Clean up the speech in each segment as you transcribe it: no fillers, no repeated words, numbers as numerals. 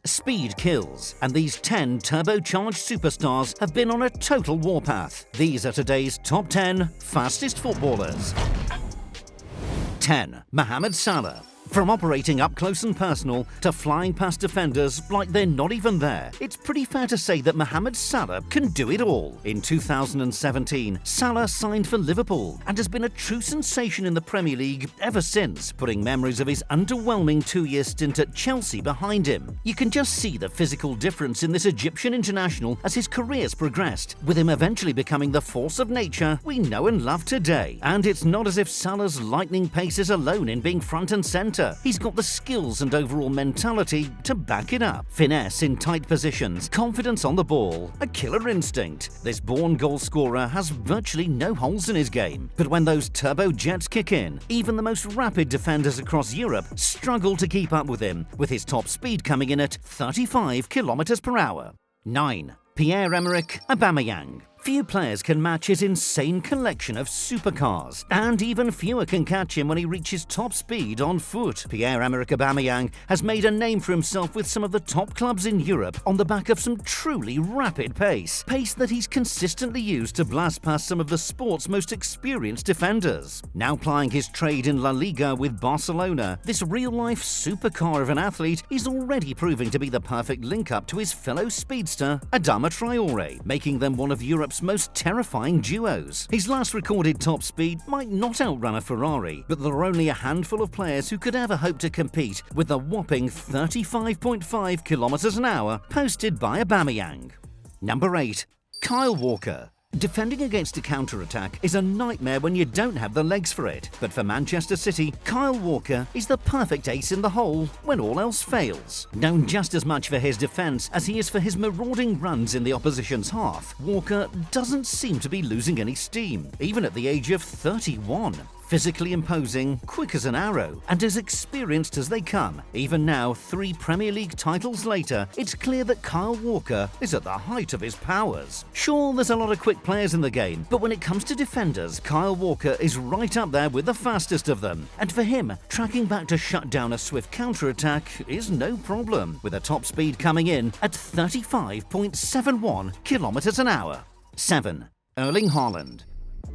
Speed kills, and these 10 turbocharged superstars have been on a total warpath. These are today's top 10 fastest footballers. 10. Mohamed Salah. From operating up close and personal to flying past defenders like they're not even there, it's pretty fair to say that Mohamed Salah can do it all. In 2017, Salah signed for Liverpool and has been a true sensation in the Premier League ever since, putting memories of his underwhelming 2-year stint at Chelsea behind him. You can just see the physical difference in this Egyptian international as his career's progressed, with him eventually becoming the force of nature we know and love today. And it's not as if Salah's lightning pace is alone in being front and centre. He's got the skills and overall mentality to back it up. Finesse in tight positions, confidence on the ball, a killer instinct. This born goal scorer has virtually no holes in his game. But when those turbo jets kick in, even the most rapid defenders across Europe struggle to keep up with him, with his top speed coming in at 35 kilometers per hour. 9. Pierre Emerick Aubameyang. Few players can match his insane collection of supercars, and even fewer can catch him when he reaches top speed on foot. Pierre-Emerick Aubameyang has made a name for himself with some of the top clubs in Europe on the back of some truly rapid pace that he's consistently used to blast past some of the sport's most experienced defenders. Now plying his trade in La Liga with Barcelona, this real-life supercar of an athlete is already proving to be the perfect link-up to his fellow speedster Adama Traore, making them one of Europe's most terrifying duos. His last recorded top speed might not outrun a Ferrari, but there are only a handful of players who could ever hope to compete with the whopping 35.5 kilometers an hour posted by Aubameyang. Number 8. Kyle Walker. Defending against a counter-attack is a nightmare when you don't have the legs for it, but for Manchester City, Kyle Walker is the perfect ace in the hole when all else fails. Known just as much for his defence as he is for his marauding runs in the opposition's half, Walker doesn't seem to be losing any steam, even at the age of 31. Physically imposing, quick as an arrow, and as experienced as they come. Even now, 3 Premier League titles later, it's clear that Kyle Walker is at the height of his powers. Sure, there's a lot of quick players in the game, but when it comes to defenders, Kyle Walker is right up there with the fastest of them. And for him, tracking back to shut down a swift counter-attack is no problem, with a top speed coming in at 35.71 kilometers an hour. 7. Erling Holland.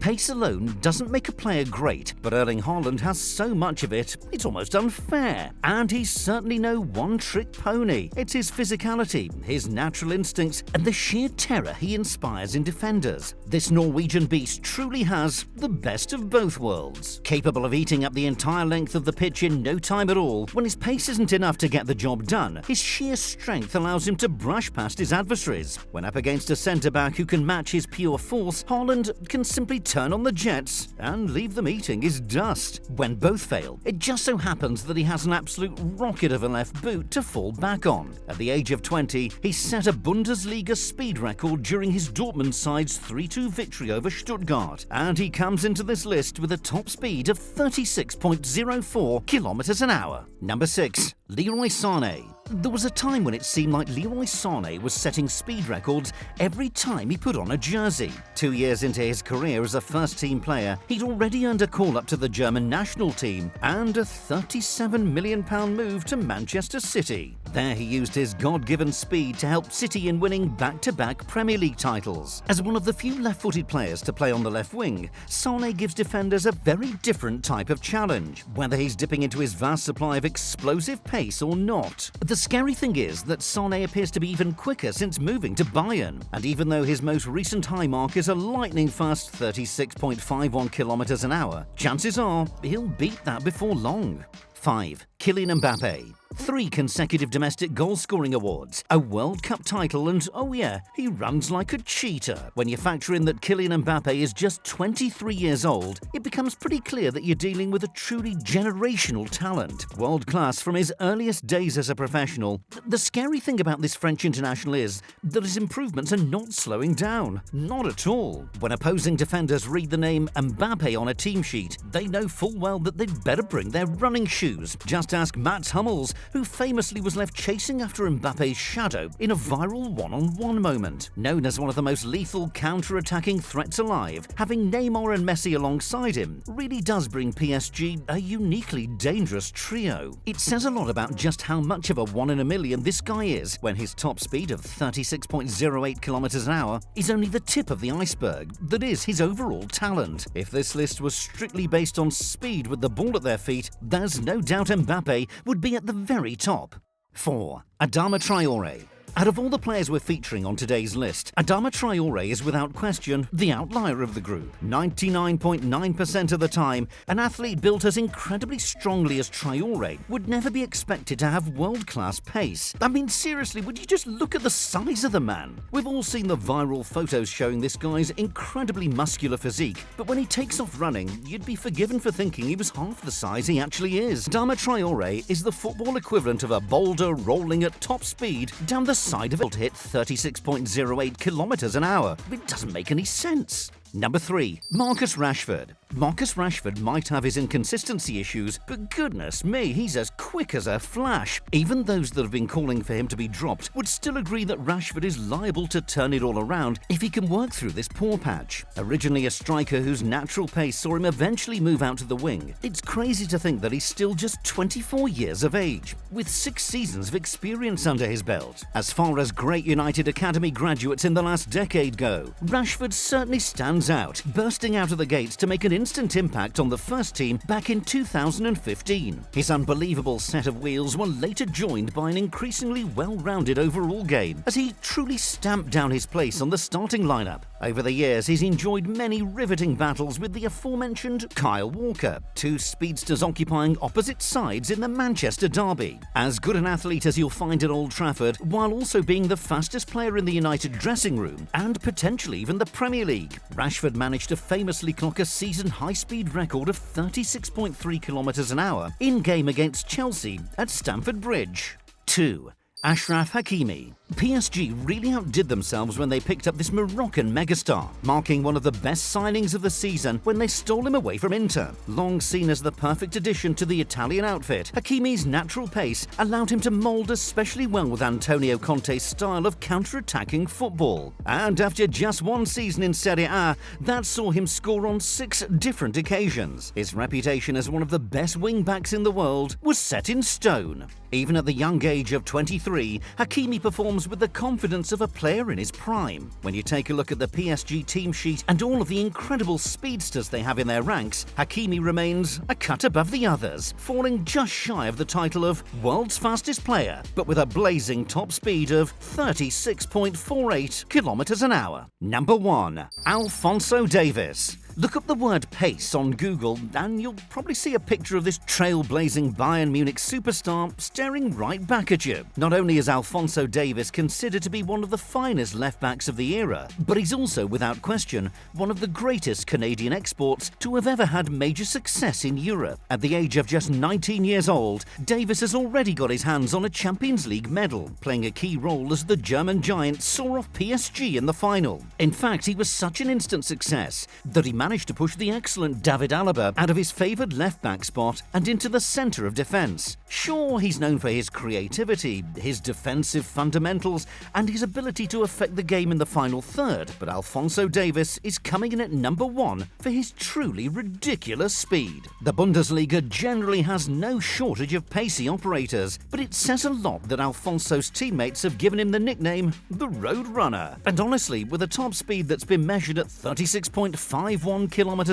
Pace alone doesn't make a player great, but Erling Holland has so much of it, it's almost unfair. And he's certainly no one-trick pony. It's his physicality, his natural instincts, and the sheer terror he inspires in defenders. This Norwegian beast truly has the best of both worlds. Capable of eating up the entire length of the pitch in no time at all, when his pace isn't enough to get the job done, his sheer strength allows him to brush past his adversaries. When up against a centre-back who can match his pure force, Holland can simply turn on the jets and leave them eating his dust. When both fail, it just so happens that he has an absolute rocket of a left boot to fall back on. At the age of 20, he set a Bundesliga speed record during his Dortmund side's 3-2 victory over Stuttgart, and he comes into this list with a top speed of 36.04 kilometers an hour. Number 6. Leroy Sane. There was a time when it seemed like Leroy Sane was setting speed records every time he put on a jersey. 2 years into his career as a first-team player, he'd already earned a call-up to the German national team and a £37 million move to Manchester City. There he used his God-given speed to help City in winning back-to-back Premier League titles. As one of the few left-footed players to play on the left wing, Sane gives defenders a very different type of challenge, whether he's dipping into his vast supply of explosive pace or not. The scary thing is that Sane appears to be even quicker since moving to Bayern, and even though his most recent high mark is a lightning-fast 36.51 kilometers an hour, chances are he'll beat that before long. 5. Kylian Mbappe. 3 consecutive domestic goal-scoring awards, a World Cup title, and oh yeah, he runs like a cheetah. When you factor in that Kylian Mbappe is just 23 years old, it becomes pretty clear that you're dealing with a truly generational talent. World-class from his earliest days as a professional. The scary thing about this French international is that his improvements are not slowing down. Not at all. When opposing defenders read the name Mbappe on a team sheet, they know full well that they'd better bring their running shoes. Just ask Mats Hummels, who famously was left chasing after Mbappe's shadow in a viral one-on-one moment. Known as one of the most lethal counter-attacking threats alive, having Neymar and Messi alongside him really does bring PSG a uniquely dangerous trio. It says a lot about just how much of a one in a million this guy is when his top speed of 36.08 kilometers an hour is only the tip of the iceberg that is his overall talent. If this list was strictly based on speed with the ball at their feet, there's no doubt Mbappe would be at the very top. 4. Adama Traore. Out of all the players we're featuring on today's list, Adama Traore is without question the outlier of the group. 99.9% of the time, an athlete built as incredibly strongly as Traore would never be expected to have world-class pace. I mean, seriously, would you just look at the size of the man? We've all seen the viral photos showing this guy's incredibly muscular physique, but when he takes off running, you'd be forgiven for thinking he was half the size he actually is. Adama Traore is the football equivalent of a boulder rolling at top speed down the side of it to hit 36.08 kilometers an hour. It doesn't make any sense. Number 3. Marcus Rashford. Marcus Rashford might have his inconsistency issues, but goodness me, he's as quick as a flash. Even those that have been calling for him to be dropped would still agree that Rashford is liable to turn it all around if he can work through this poor patch. Originally a striker whose natural pace saw him eventually move out to the wing, it's crazy to think that he's still just 24 years of age, with 6 seasons of experience under his belt. As far as great United Academy graduates in the last decade go, Rashford certainly stands out, bursting out of the gates to make an instant impact on the first team back in 2015. His unbelievable set of wheels were later joined by an increasingly well-rounded overall game, as he truly stamped down his place on the starting lineup. Over the years, he's enjoyed many riveting battles with the aforementioned Kyle Walker, 2 speedsters occupying opposite sides in the Manchester derby. As good an athlete as you'll find at Old Trafford, while also being the fastest player in the United dressing room, and potentially even the Premier League, Rashford managed to famously clock a season high-speed record of 36.3 kilometers an hour in-game against Chelsea at Stamford Bridge. 2. Achraf Hakimi. PSG really outdid themselves when they picked up this Moroccan megastar, marking one of the best signings of the season when they stole him away from Inter. Long seen as the perfect addition to the Italian outfit, Hakimi's natural pace allowed him to mould especially well with Antonio Conte's style of counter-attacking football. And after just 1 season in Serie A, that saw him score on 6 different occasions. His reputation as one of the best wing-backs in the world was set in stone. Even at the young age of 23, Hakimi performs with the confidence of a player in his prime. When you take a look at the PSG team sheet and all of the incredible speedsters they have in their ranks, Hakimi remains a cut above the others, falling just shy of the title of world's fastest player, but with a blazing top speed of 36.48 kilometers an hour. Number 1. Alfonso Davis. Look up the word pace on Google and you'll probably see a picture of this trailblazing Bayern Munich superstar staring right back at you. Not only is Alfonso Davis considered to be one of the finest left-backs of the era, but he's also, without question, one of the greatest Canadian exports to have ever had major success in Europe. At the age of just 19 years old, Davis has already got his hands on a Champions League medal, playing a key role as the German giant saw off PSG in the final. In fact, he was such an instant success that he managed to push the excellent David Alaba out of his favoured left-back spot and into the centre of defence. Sure, he's known for his creativity, his defensive fundamentals, and his ability to affect the game in the final third, but Alfonso Davis is coming in at number 1 for his truly ridiculous speed. The Bundesliga generally has no shortage of pacey operators, but it says a lot that Alfonso's teammates have given him the nickname the Road Runner. And honestly, with a top speed that's been measured at 36.51 kilometers